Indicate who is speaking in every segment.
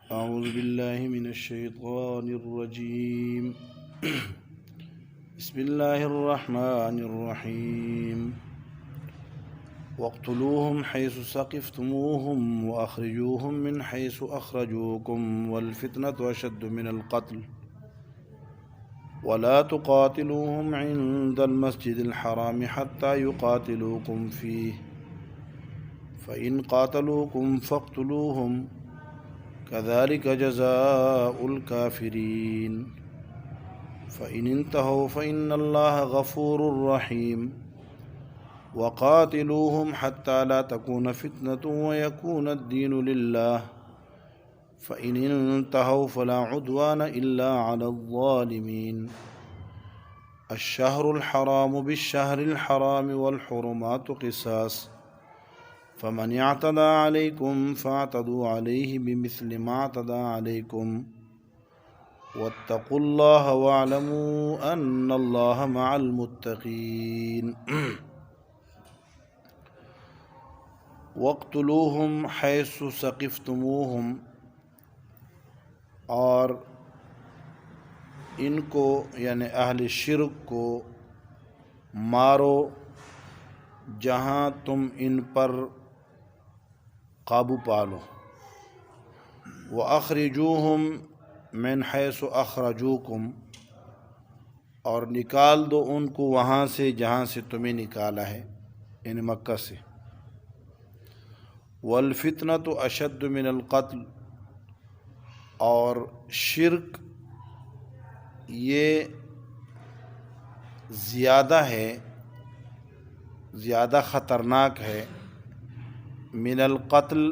Speaker 1: أعوذ بالله من الشيطان الرجيم. بسم الله الرحمن الرحيم. واقتلوهم حيث ثقفتموهم وأخرجوهم من حيث أخرجوكم والفتنة أشد من القتل ولا تقاتلوهم عند المسجد الحرام حتى يقاتلوكم فيه فإن قاتلوكم فاقتلوهم كذلك جزاء الكافرين فإن انتهوا فإن الله غفور رحيم وقاتلوهم حتى لا تكون فتنة ويكون الدين لله فإن انتهوا فلا عدوان إلا على الظالمين الشهر الحرام بالشهر الحرام والحرمات قصاص فمن اعتدى عليكم فاعتدوا عليه بمثل ما اعتدى عليكم واتقوا الله واعلموا أن الله مع المتقين واقتلوهم حيث ثقفتموهم، اور ان کو یعنی اہل شرک کو مارو جہاں تم ان پر قابو پالو. وَأَخْرِجُوهُمْ مِنْ حَيْثُ أَخْرَجُوكُمْ، اور نکال دو ان کو وہاں سے جہاں سے تمہیں نکالا ہے، یعنی مکہ سے. وَالْفِتْنَةُ أَشَدُّ مِنَ الْقَتْلِ، اور شرک یہ زیادہ خطرناک ہے من القتل،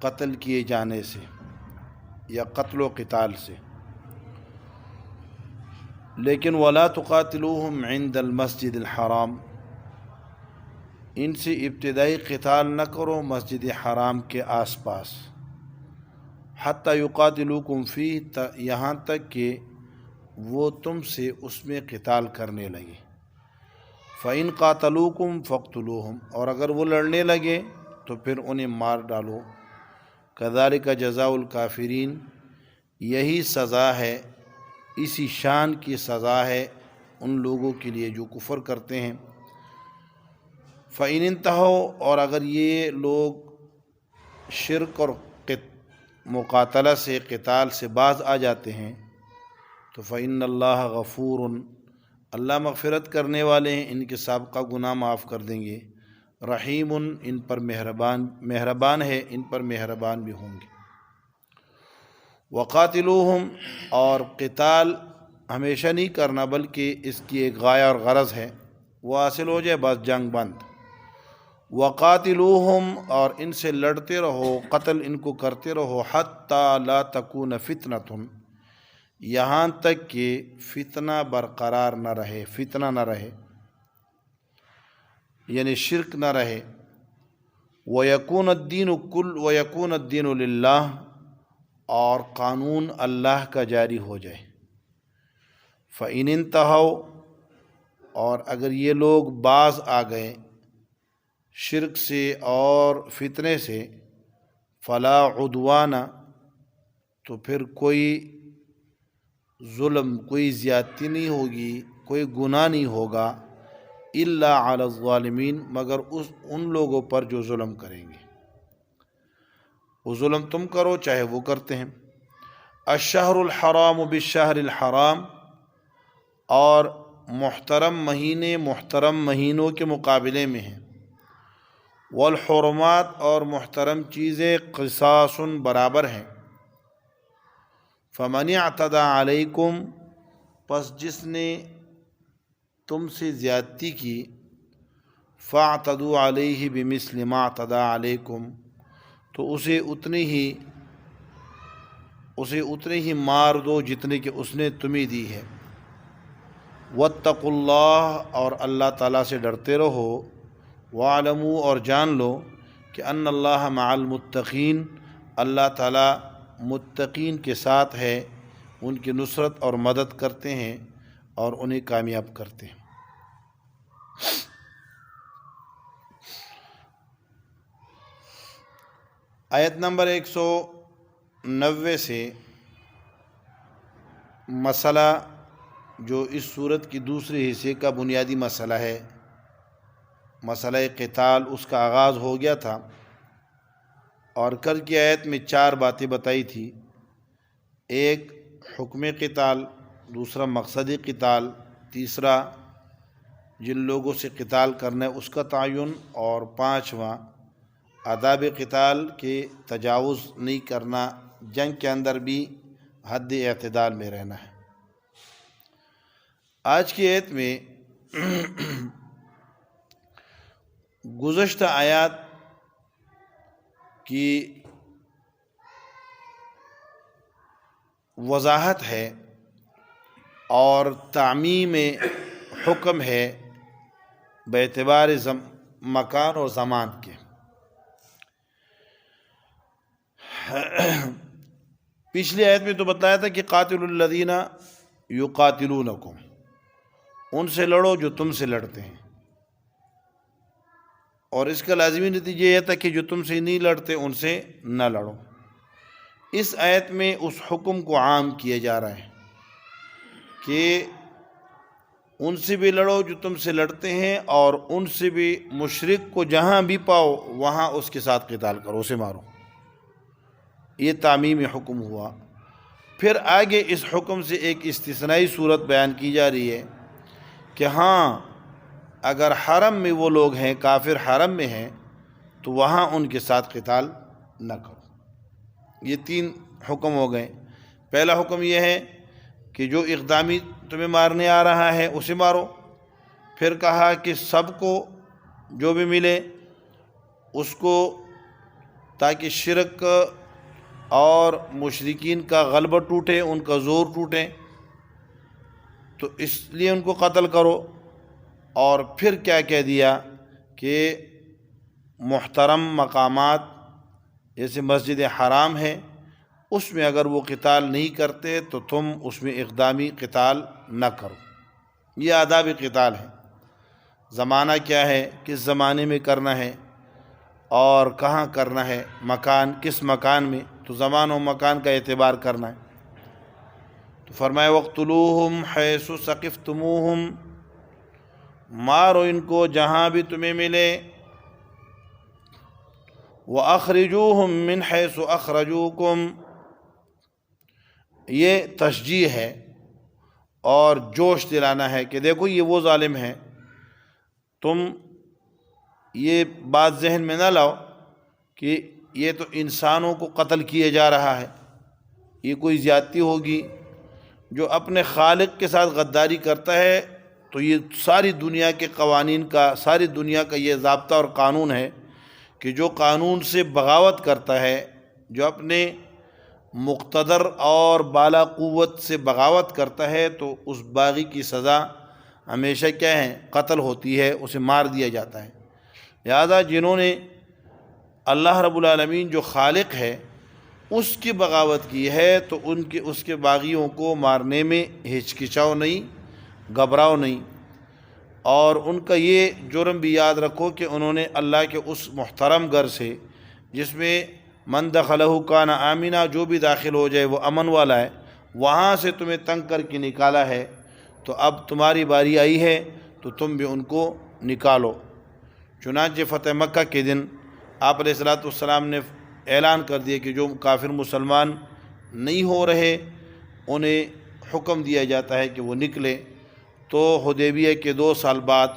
Speaker 1: قتل کیے جانے سے یا قتل و قتال سے. لیکن ولا تقاتلوہم عند المسجد الحرام، ان سے ابتدائی قتال نہ کرو مسجد حرام کے آس پاس. حتی یقاتلوکم فیہ، یہاں تک کہ وہ تم سے اس میں قتال کرنے لگے. فإن قاتلوکم فاقتلوہم، اور اگر وہ لڑنے لگے تو پھر انہیں مار ڈالو. کذالک جزاء الکافرین، یہی سزا ہے، اسی شان کی سزا ہے ان لوگوں کے لیے جو کفر کرتے ہیں. فإن انتہوا، اور اگر یہ لوگ شرک اور مقاتلہ سے، قتال سے باز آ جاتے ہیں تو فإن اللہ غفور، اللہ مغفرت کرنے والے ہیں، ان کے سابقہ گناہ معاف کر دیں گے. رحیم، ان پر مہربان ہے، ان پر مہربان بھی ہوں گے. وقاتلوہم، اور قتال ہمیشہ نہیں کرنا بلکہ اس کی ایک غایہ اور غرض ہے، وہ حاصل ہو جائے بس جنگ بند. وقاتلوہم، اور ان سے لڑتے رہو، قتل ان کو کرتے رہو. حتی لا تکون فتنۃ، یہاں تک کہ فتنہ برقرار نہ رہے، فتنہ نہ رہے یعنی شرک نہ رہے. وَيَكُونَ الدِّينُ لِلَّهِ، اور قانون اللہ کا جاری ہو جائے. فَإِنِ انتہوا، اور اگر یہ لوگ باز آ گئے شرک سے اور فتنے سے، فلا عدوان، تو پھر کوئی ظلم، کوئی زیادتی نہیں ہوگی، کوئی گناہ نہیں ہوگا، الا علی الظالمین، مگر ان لوگوں پر جو ظلم کریں گے. وہ ظلم تم کرو چاہے وہ کرتے ہیں. الشہر الحرام بالشہر الحرام، اور محترم مہینے محترم مہینوں کے مقابلے میں ہیں. والحرمات، اور محترم چیزیں قصاص، برابر ہیں. فمن اعتدى علیکم، پس جس نے تم سے زیادتی کی، فاعتدوا علیہ بمثل ما اعتدى علیکم، تو اسے اتنے ہی مار دو جتنے کہ اس نے تمہیں دی ہے. واتقوا اللہ، اور اللہ تعالیٰ سے ڈرتے رہو. واعلموا، اور جان لو کہ ان اللہ مع المتقین، اللہ تعالیٰ متقین کے ساتھ ہے، ان کی نصرت اور مدد کرتے ہیں اور انہیں کامیاب کرتے ہیں. آیت نمبر 90 سے مسئلہ جو اس صورت کی دوسرے حصے کا بنیادی مسئلہ ہے، مسئلہ قتال، اس کا آغاز ہو گیا تھا، اور کل کی آیت میں 4 باتیں بتائی تھی۔ ایک حکم قتال، دوسرا مقصد قتال، تیسرا جن لوگوں سے قتال کرنا ہے اس کا تعین، اور 5واں آداب قتال کے تجاوز نہیں کرنا، جنگ کے اندر بھی حد اعتدال میں رہنا ہے۔ آج کی آیت میں گزشتہ آیات کی وضاحت ہے اور تعمیم حکم ہے باعتبار مکان اور زمان کے۔ پچھلی آیت میں تو بتایا تھا کہ قاتل الذین یقاتلونکم، ان سے لڑو جو تم سے لڑتے ہیں، اور اس کا لازمی نتیجہ یہ تھا کہ جو تم سے نہیں لڑتے ان سے نہ لڑو۔ اس آیت میں اس حکم کو عام کیا جا رہا ہے کہ ان سے بھی لڑو جو تم سے لڑتے ہیں، اور ان سے بھی مشرک کو جہاں بھی پاؤ وہاں اس کے ساتھ قتال کرو، اسے مارو۔ یہ تعمیم حکم ہوا۔ پھر آگے اس حکم سے ایک استثنائی صورت بیان کی جا رہی ہے کہ ہاں اگر حرم میں وہ لوگ ہیں، کافر حرم میں ہیں، تو وہاں ان کے ساتھ قتال نہ کرو۔ یہ 3 حکم ہو گئے۔ پہلا حکم یہ ہے کہ جو اقدامی تمہیں مارنے آ رہا ہے اسے مارو۔ پھر کہا کہ سب کو جو بھی ملے اس کو، تاکہ شرک اور مشرکین کا غلبہ ٹوٹے، ان کا زور ٹوٹے، تو اس لیے ان کو قتل کرو۔ اور پھر کیا کہہ دیا کہ محترم مقامات جیسے مسجد حرام ہے، اس میں اگر وہ قتال نہیں کرتے تو تم اس میں اقدامی قتال نہ کرو۔ یہ آداب قتال ہے۔ زمانہ کیا ہے، کس زمانے میں کرنا ہے اور کہاں کرنا ہے، مکان کس مکان میں، تو زمان و مکان کا اعتبار کرنا ہے۔ تو فرمایا وَاقْتُلُوهُمْ حَيْثُ ثَقِفْتُمُوهُمْ، مارو ان کو جہاں بھی تمہیں ملے۔ وَأَخْرِجُوهُمْ مِنْ حَيْثُ أَخْرَجُوكُمْ، یہ تشجیع ہے اور جوش دلانا ہے کہ دیکھو یہ وہ ظالم ہیں، تم یہ بات ذہن میں نہ لاؤ کہ یہ تو انسانوں کو قتل کیے جا رہا ہے، یہ کوئی زیادتی ہوگی۔ جو اپنے خالق کے ساتھ غداری کرتا ہے تو یہ ساری دنیا کے قوانین کا، ساری دنیا کا یہ ضابطہ اور قانون ہے کہ جو قانون سے بغاوت کرتا ہے، جو اپنے مقتدر اور بالا قوت سے بغاوت کرتا ہے، تو اس باغی کی سزا ہمیشہ کیا ہے، قتل ہوتی ہے، اسے مار دیا جاتا ہے۔ لہذا جنہوں نے اللہ رب العالمین جو خالق ہے اس کی بغاوت کی ہے تو اس کے باغیوں کو مارنے میں ہچکچاؤ نہیں، گھبراؤ نہیں۔ اور ان کا یہ جرم بھی یاد رکھو کہ انہوں نے اللہ کے اس محترم گھر سے، جس میں من دخلہ کان آمنا، جو بھی داخل ہو جائے وہ امن والا ہے، وہاں سے تمہیں تنگ کر کے نکالا ہے، تو اب تمہاری باری آئی ہے تو تم بھی ان کو نکالو۔ چنانچہ فتح مکہ کے دن آپ علیہ الصلوۃ والسلام نے اعلان کر دیا کہ جو کافر مسلمان نہیں ہو رہے انہیں حکم دیا جاتا ہے کہ وہ نکلے۔ تو حدیبیہ کے 2 سال بعد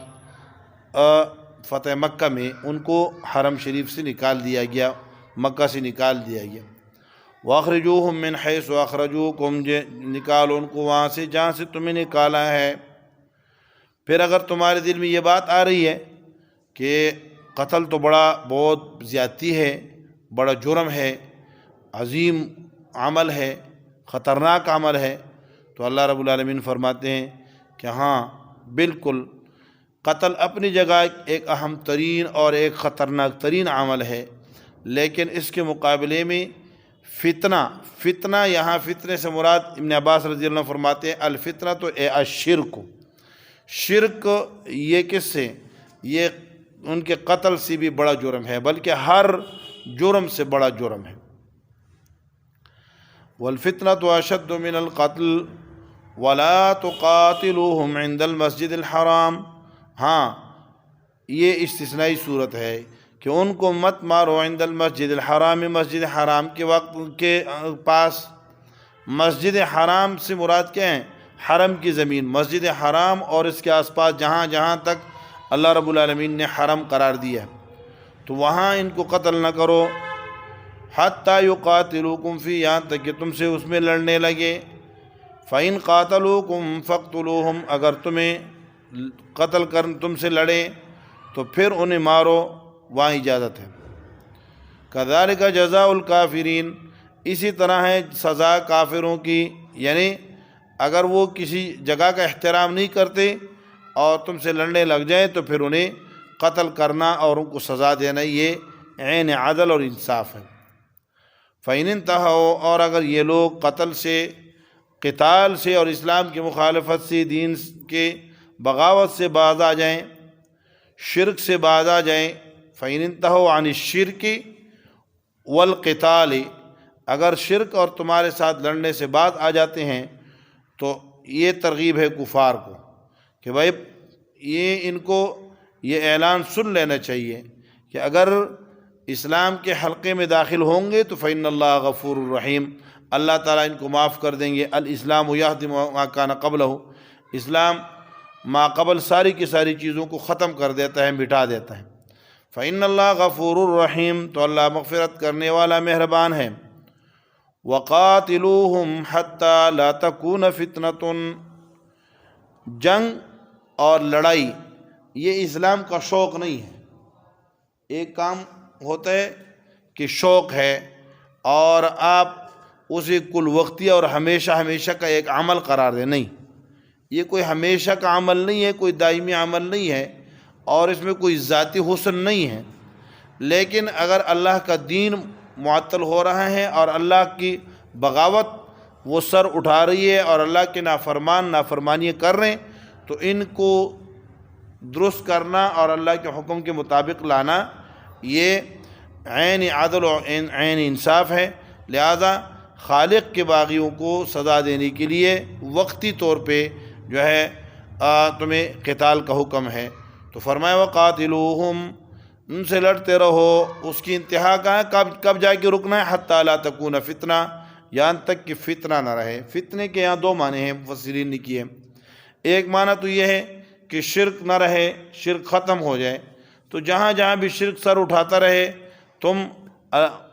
Speaker 1: فتح مکہ میں ان کو حرم شریف سے نکال دیا گیا، مکہ سے نکال دیا گیا۔ وَأَخْرِجُوهُمْ مِنْ حَيْثُ أَخْرَجُوكُمْ، نکالو ان کو وہاں سے جہاں سے تمہیں نکالا ہے۔ پھر اگر تمہارے دل میں یہ بات آ رہی ہے کہ قتل تو بہت زیادتی ہے، بڑا جرم ہے، عظیم عمل ہے، خطرناک عمل ہے، تو اللہ رب العالمین فرماتے ہیں کہ ہاں بالکل، قتل اپنی جگہ ایک اہم ترین اور ایک خطرناک ترین عمل ہے، لیکن اس کے مقابلے میں فتنہ یہاں فتنے سے مراد ابن عباس رضی اللہ عنہ فرماتے ہیں الفتنہ تو الشرک، شرک یہ کس سے، یہ ان کے قتل سے بھی بڑا جرم ہے، بلکہ ہر جرم سے بڑا جرم ہے۔ والفتنة اشد من القتل ولا تقاتلوهم عند المسجد الحرام. ہاں یہ استثنائی صورت ہے کہ ان کو مت مارو عند المسجد الحرام، مسجد حرام کے وقت کے پاس. مسجد حرام سے مراد کیا ہے؟ حرم کی زمین، مسجد حرام اور اس کے آس پاس جہاں جہاں تک اللہ رب العالمین نے حرم قرار دیا ہے تو وہاں ان کو قتل نہ کرو. حتیٰ یقاتلوکم فی، یہاں تک کہ تم سے اس میں لڑنے لگے. فَإِن قَاتَلُوكُمْ فَاقْتُلُوهُمْ، اگر تمہیں قتل کر تم سے لڑے تو پھر انہیں مارو، وہاں اجازت ہے. كَذَلِكَ جَزَاءُ الْكَافِرِينَ، اسی طرح ہے سزا کافروں کی. یعنی اگر وہ کسی جگہ کا احترام نہیں کرتے اور تم سے لڑنے لگ جائیں تو پھر انہیں قتل کرنا اور ان کو سزا دینا، یہ عین عدل اور انصاف ہے. فَإِنِ انْتَهَوْا، اور اگر یہ لوگ قتل سے، قتال سے اور اسلام کی مخالفت سے، دین کے بغاوت سے باز آ جائیں، شرک سے باز آ جائیں. فَإِنِ انْتَهَوْا عَنِ الشِّرْكِ وَالْقِتَالِ، اگر شرک اور تمہارے ساتھ لڑنے سے باز آ جاتے ہیں تو یہ ترغیب ہے کفار کو کہ بھائی یہ ان کو یہ اعلان سن لینا چاہیے کہ اگر اسلام کے حلقے میں داخل ہوں گے تو فإن اللہ غفور الرحیم، اللہ تعالیٰ ان کو معاف کر دیں گے. الاسلام یہدم ما کان قبلہ، اسلام ما قبل ساری کی ساری چیزوں کو ختم کر دیتا ہے، مٹا دیتا ہے. فإن اللہ غفور الرحیم، تو اللہ مغفرت کرنے والا مہربان ہے. وقاتلوہم حتی لا تکون فتنۃ، جنگ اور لڑائی یہ اسلام کا شوق نہیں ہے. ایک کام ہوتا ہے کہ شوق ہے اور آپ اسے کل وقتی اور ہمیشہ ہمیشہ کا ایک عمل قرار دیں. نہیں، یہ کوئی ہمیشہ کا عمل نہیں ہے، کوئی دائمی عمل نہیں ہے اور اس میں کوئی ذاتی حسن نہیں ہے. لیکن اگر اللہ کا دین معطل ہو رہا ہے اور اللہ کی بغاوت وہ سر اٹھا رہی ہے اور اللہ کے نافرمانی کر رہے ہیں تو ان کو درست کرنا اور اللہ کے حکم کے مطابق لانا یہ عین عدل و عین انصاف ہے. لہذا خالق کے باغیوں کو سزا دینے کے لیے وقتی طور پہ جو ہے تمہیں قتال کا حکم ہے. تو فرمایا وقاتلوہم، ان سے لڑتے رہو. اس کی انتہا کہاں ہے؟ کب جا کے رکنا ہے؟ حتی لا تکون فتنہ، یہاں تک کہ فتنہ نہ رہے. فتنے کے یہاں دو معنی ہیں مفسرین نے کیے. ایک معنی تو یہ ہے کہ شرک نہ رہے، شرک ختم ہو جائے. تو جہاں جہاں بھی شرک سر اٹھاتا رہے تم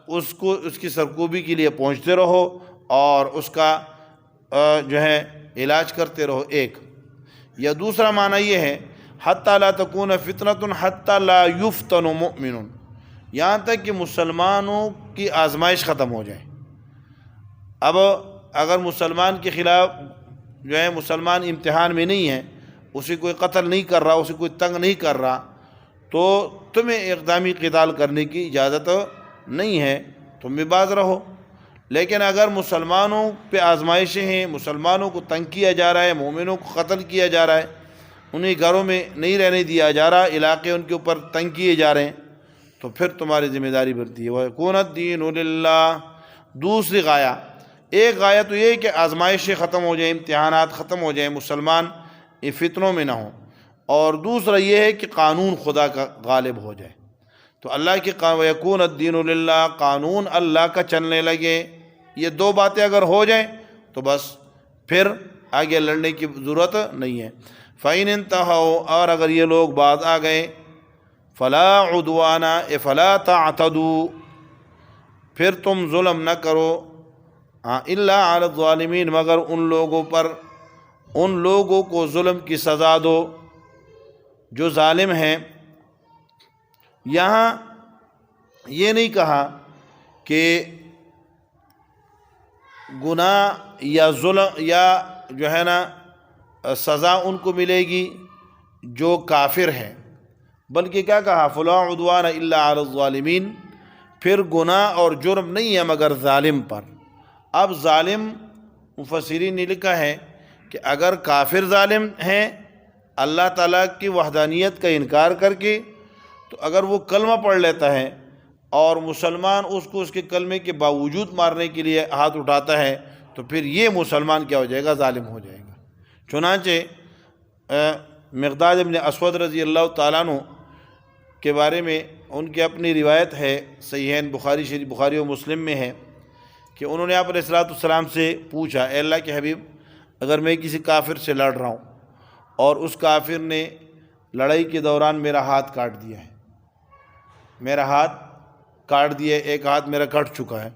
Speaker 1: اس کی سرکوبی کے لیے پہنچتے رہو اور اس کا جو ہے علاج کرتے رہو. ایک یا دوسرا معنی یہ ہے حتی لا تکون فتنۃ حتی لا یفتن مؤمن، یہاں تک کہ مسلمانوں کی آزمائش ختم ہو جائے. اب اگر مسلمان کے خلاف جو ہے مسلمان امتحان میں نہیں ہے، اسے کوئی قتل نہیں کر رہا، اسے کوئی تنگ نہیں کر رہا، تو تمہیں اقدامی قتال کرنے کی اجازت نہیں ہے، تم بھی باز رہو. لیکن اگر مسلمانوں پہ آزمائشیں ہیں، مسلمانوں کو تنگ کیا جا رہا ہے، مومنوں کو قتل کیا جا رہا ہے، انہیں گھروں میں نہیں رہنے دیا جا رہا، علاقے ان کے اوپر تنگ کیے جا رہے ہیں، تو پھر تمہاری ذمہ داری بنتی ہے. وَيَكُونَ الدِّينُ لِلَّهِ، دوسری غایہ، ایک غایہ تو یہ کہ آزمائشیں ختم ہو جائیں، امتحانات ختم ہو جائیں، مسلمان فتنوں میں نہ ہوں، اور دوسرا یہ ہے کہ قانون خدا کا غالب ہو جائے. تو اللہ کے وَيَكُونَ الدِّينُ لِلَّهِ، قانون اللہ کا چلنے لگے. یہ دو باتیں اگر ہو جائیں تو بس پھر آگے لڑنے کی ضرورت نہیں ہے. فَإِنِ انْتَهَوْا، اور اگر یہ لوگ باز آ گئے، فَلَا عُدْوَانَ فَلَا تَعْتَدُوا، پھر تم ظلم نہ کرو، إِلَّا عَلَى الظَّالِمِينَ، مگر ان لوگوں پر، ان لوگوں کو ظلم کی سزا دو جو ظالم ہیں. یہاں یہ نہیں کہا کہ گناہ یا ظلم یا جو ہے نا سزا ان کو ملے گی جو کافر ہیں، بلکہ کیا کہا فَلَا عُدْوَانَ إِلَّا عَلَى الظَّالِمِينَ، پھر گناہ اور جرم نہیں ہے مگر ظالم پر. اب ظالم مفسرین نے لکھا ہے کہ اگر کافر ظالم ہیں اللہ تعالیٰ کی وحدانیت کا انکار کر کے، تو اگر وہ کلمہ پڑھ لیتا ہے اور مسلمان اس کو اس کے کلمے کے باوجود مارنے کے لیے ہاتھ اٹھاتا ہے تو پھر یہ مسلمان کیا ہو جائے گا؟ ظالم ہو جائے گا۔ چنانچہ مقداد ابن اسود رضی اللہ تعالیٰ عنہ کے بارے میں ان کی اپنی روایت ہے، صحیحین بخاری و مسلم میں ہے کہ انہوں نے آپ علیہ الصلوۃ والسلام سے پوچھا، اے اللہ کے حبیب، اگر میں کسی کافر سے لڑ رہا ہوں اور اس کافر نے لڑائی کے دوران میرا ہاتھ کاٹ دیا ہے، میرا ہاتھ کاٹ دیا ہے، ایک ہاتھ میرا کٹ چکا ہے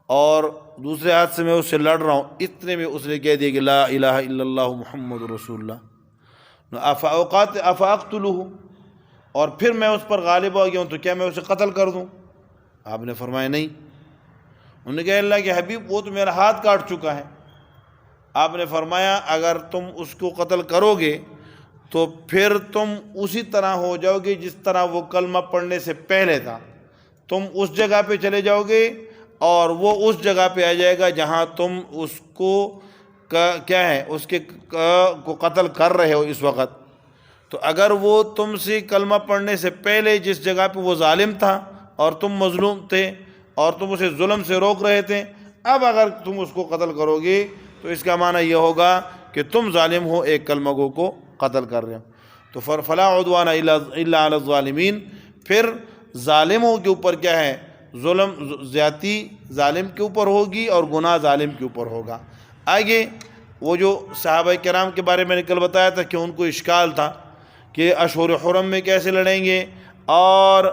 Speaker 1: اور دوسرے ہاتھ سے میں اس سے لڑ رہا ہوں، اتنے میں اس نے کہہ دیا کہ لا الہ الا اللہ محمد رسول اللہ، افاقتلہ، اور پھر میں اس پر غالب ہو گیا ہوں تو کیا میں اسے قتل کر دوں؟ آپ نے فرمایا نہیں۔ انہوں نے کہا اللہ کے حبیب وہ تو میرا ہاتھ کاٹ چکا ہے۔ آپ نے فرمایا اگر تم اس کو قتل کرو گے تو پھر تم اسی طرح ہو جاؤ گے جس طرح وہ کلمہ پڑھنے سے پہلے تھا، تم اس جگہ پہ چلے جاؤ گے اور وہ اس جگہ پہ آ جائے گا جہاں تم اس کو کیا ہے اس کے کو قتل کر رہے ہو اس وقت۔ تو اگر وہ تم سے کلمہ پڑھنے سے پہلے جس جگہ پہ وہ ظالم تھا اور تم مظلوم تھے اور تم اسے ظلم سے روک رہے تھے، اب اگر تم اس کو قتل کرو گے تو اس کا معنی یہ ہوگا کہ تم ظالم ہو، ایک کلمہ گو کو قتل کر رہے ہو۔ تو فلا عدوان الا علی الظالمین، پھر ظالموں کے اوپر کیا ہے؟ ظلم، زیادتی ظالم کے اوپر ہوگی اور گناہ ظالم کے اوپر ہوگا۔ آگے وہ جو صحابہ کرام کے بارے میں نے کل بتایا تھا کہ ان کو اشکال تھا کہ اشہر حرم میں کیسے لڑیں گے اور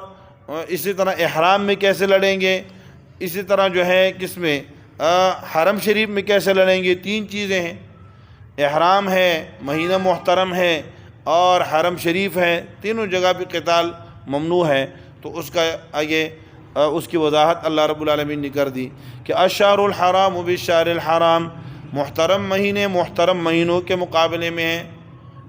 Speaker 1: اسی طرح احرام میں کیسے لڑیں گے، اسی طرح جو ہے کس میں حرم شریف میں کیسے لڑیں گے۔ تین چیزیں ہیں، احرام ہے، مہینہ محترم ہے اور حرم شریف ہے، تینوں جگہ پہ قتال ممنوع ہے۔ تو اس کا آگے اس کی وضاحت اللہ رب العالمین نے کر دی کہ الشہر الحرام بالشہر الحرام، محترم مہینے محترم مہینوں کے مقابلے میں ہیں،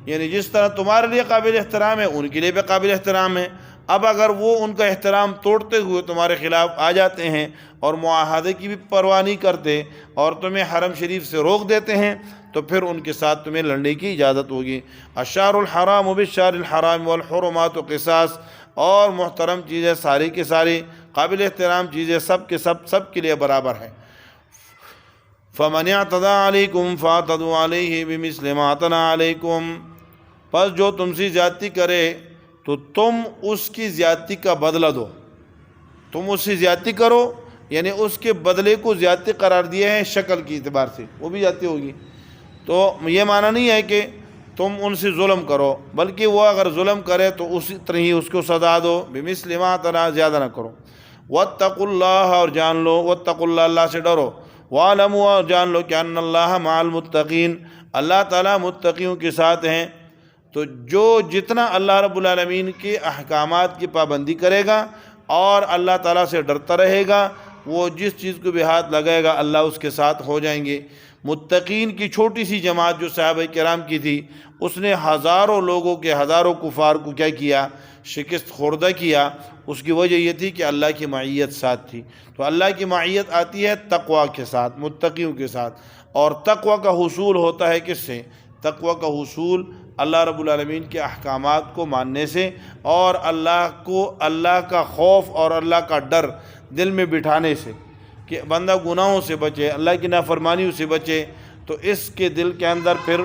Speaker 1: یعنی جس طرح تمہارے لیے قابل احترام ہے ان کے لیے بھی قابل احترام ہے۔ اب اگر وہ ان کا احترام توڑتے ہوئے تمہارے خلاف آ جاتے ہیں اور معاہدے کی بھی پرواہ نہیں کرتے اور تمہیں حرم شریف سے روک دیتے ہیں تو پھر ان کے ساتھ تمہیں لڑنے کی اجازت ہوگی۔ الشہر الحرام بالشہر الحرام والحرمات قصاص، اور محترم چیزیں ساری کی ساری، قابل احترام چیزیں سب کے لیے برابر ہیں۔ فَمَنِ اعْتَدَىٰ عَلَيْكُمْ فَاعْتَدُوا عَلَيْهِ بِمِثْلِ مَا اعْتَدَىٰ عَلَيْكُمْ، پس جو تم سے زیادتی کرے تو تم اس کی زیادتی کا بدلہ دو۔ تم اس سے زیادتی کرو یعنی اس کے بدلے کو زیادتی قرار دیا ہے شکل کی اعتبار سے، وہ بھی زیادتی ہوگی۔ تو یہ معنی نہیں ہے کہ تم ان سے ظلم کرو، بلکہ وہ اگر ظلم کرے تو اسی طرح ہی اس کو سزا دو، بِمِثْلِ مَا اعْتَدَىٰ، زیادہ نہ کرو۔ وَاتَّقُوا اللَّهَ، اور جان لو، وَاتَّقُوا اللَّهَ، اللہ سے ڈرو، وَاعْلَمُوا، اور جان لو کہ أَنَّ اللَّهَ مَعَ الْمُتَّقِينَ، اللہ تعالیٰ متقیوں کے ساتھ ہیں۔ تو جو جتنا اللہ رب العالمین کے احکامات کی پابندی کرے گا اور اللہ تعالیٰ سے ڈرتا رہے گا، وہ جس چیز کو بھی ہاتھ لگائے گا اللہ اس کے ساتھ ہو جائیں گے۔ متقین کی چھوٹی سی جماعت جو صحابہ کرام کی تھی، اس نے ہزاروں لوگوں کے، ہزاروں کفار کو کیا کیا؟ شکست خوردہ کیا۔ اس کی وجہ یہ تھی کہ اللہ کی معیت ساتھ تھی۔ تو اللہ کی معیت آتی ہے تقوی کے ساتھ، متقیوں کے ساتھ، اور تقوی کا حصول ہوتا ہے کس سے؟ تقوی کا حصول اللہ رب العالمین کے احکامات کو ماننے سے اور اللہ کا خوف اور اللہ کا ڈر دل میں بٹھانے سے کہ بندہ گناہوں سے بچے، اللہ کی نافرمانیوں سے بچے، تو اس کے دل کے اندر پھر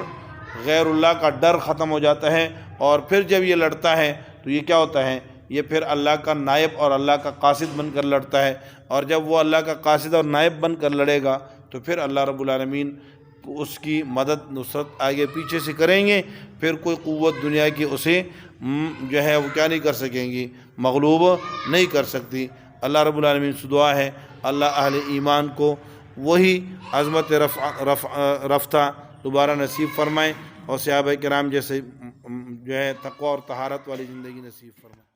Speaker 1: غیر اللہ کا ڈر ختم ہو جاتا ہے، اور پھر جب یہ لڑتا ہے تو یہ کیا ہوتا ہے؟ یہ پھر اللہ کا نائب اور اللہ کا قاصد بن کر لڑتا ہے، اور جب وہ اللہ کا قاصد اور نائب بن کر لڑے گا تو پھر اللہ رب العالمین اس کی مدد نصرت آگے پیچھے سے کریں گے، پھر کوئی قوت دنیا کی اسے جو ہے وہ کیا نہیں کر سکیں گی؟ مغلوب نہیں کر سکتی۔ اللہ رب العالمین سے دعا ہے اللہ اہل ایمان کو وہی عظمت رفتہ دوبارہ نصیب فرمائیں اور صحابہ کرام جیسے جو ہے تقوی اور طہارت والی زندگی نصیب فرمائیں۔